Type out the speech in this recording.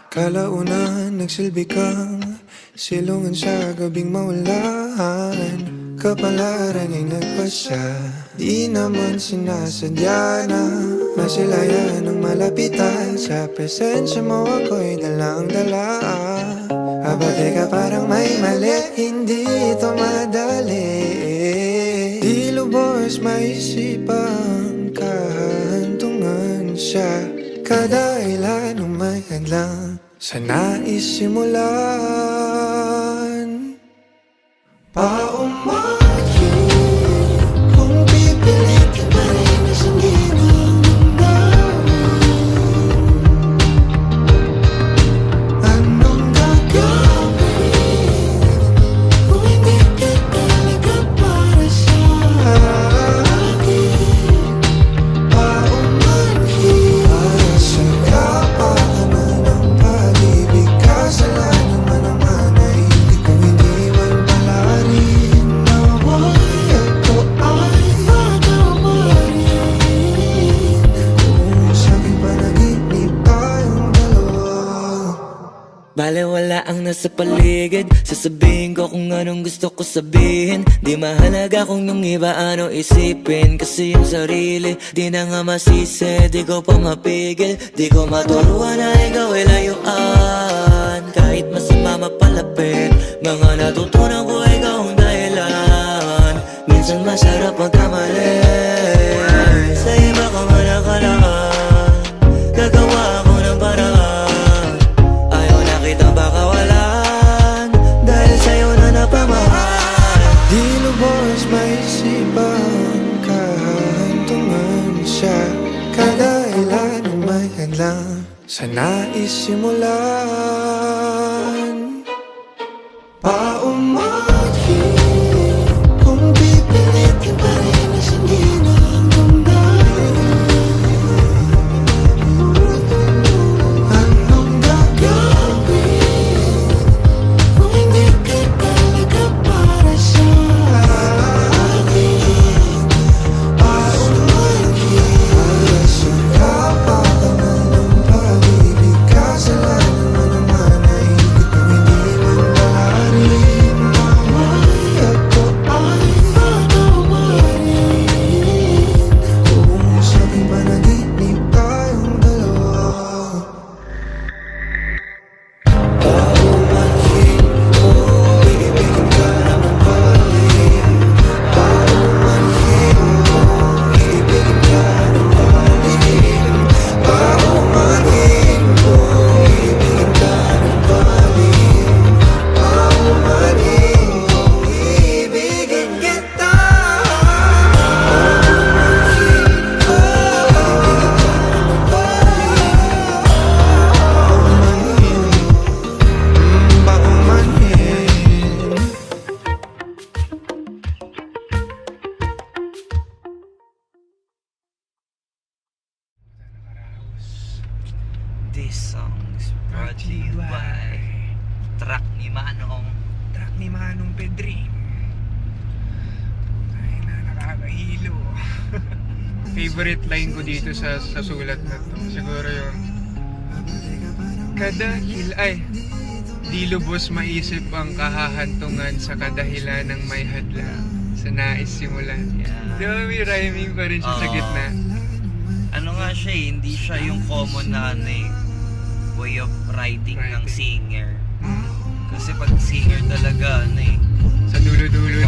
Kalaunan, nagsilbi kang silungan sa gabing maulan. Kapalaran ay nagpasya, di naman sinasadya na masilayan ng malapitan. Sa presensya mo ako'y dalang-dala. Aba teka, parang may mali, hindi ito madali. Di lubos maisipang kahantungan siya. Kada ilan ng may hadlang sa nais simulan. Paumayo kung pipilitin pa rin na sundin ang damdamin. Anong gagawin kung hindi ka talaga para sa akin? Paumanhin sa kapakanan ng pag-ibig. Kasalanan man naman ay hindi ko iniwan palarin. Naway ako ay pagkamarin kung sa aking panaginip tayong dalawa. Bale wala ang nasa paligid, sasabihin ko kung anong gusto ko sabihin. Di mahalaga kung nung iba ano isipin, kasi yung sarili di na nga masisi. Di ko pa mapigil, di ko maturuan na ikaw ay layuan. Kahit masama mapalapit, mga natutunan ko ikaw ang dahilan. Minsan masarap magkamali, sa iba ka man nakalaan. Gagawa ako ng paraan, ayaw na kitang pakawalan, dahil sa'yo na napamahal. Di lubos maisipang kahantungan siya. Kada ilan ang may hadlang sa nais simulan. Paumahin kung pipilitin pa rin na sundin ang damdamin. Anong gagawin kung hindi ka talaga para sa akin? Paumahin sa kapakanan ng pag-ibig. Kasalanan man naman ay hindi ko iniwan palarin. Naway ako ay pagkamarin kung sa aking panaginip tayong dalawa. Paumanhin kung iibigin ka ng palihim. Paumanhin kung iibigin ka ng palihim. Paumanhin kung iibigin ka ng palihim. Paumanhin kung iibigin kita. Paumanhin kung iibigin ka ng palihim. Paumanhin. This song is brought to you by Track ni Manong. Track ni Manong Pedring. Ay na, nakakahilo. Favorite line ko dito sa sulat na to, siguro yung di lubos maisip ang kahahantungan sa kadahilan ng may hadlang sa nais simulan. Yeah. Di ba may rhyming pa rin siya sa Oo. gitna? Ano nga siya eh, hindi siya yung common na ano eh, way of writing ng singer. Kasi pag singer talaga ano eh, Sa dulo-dulo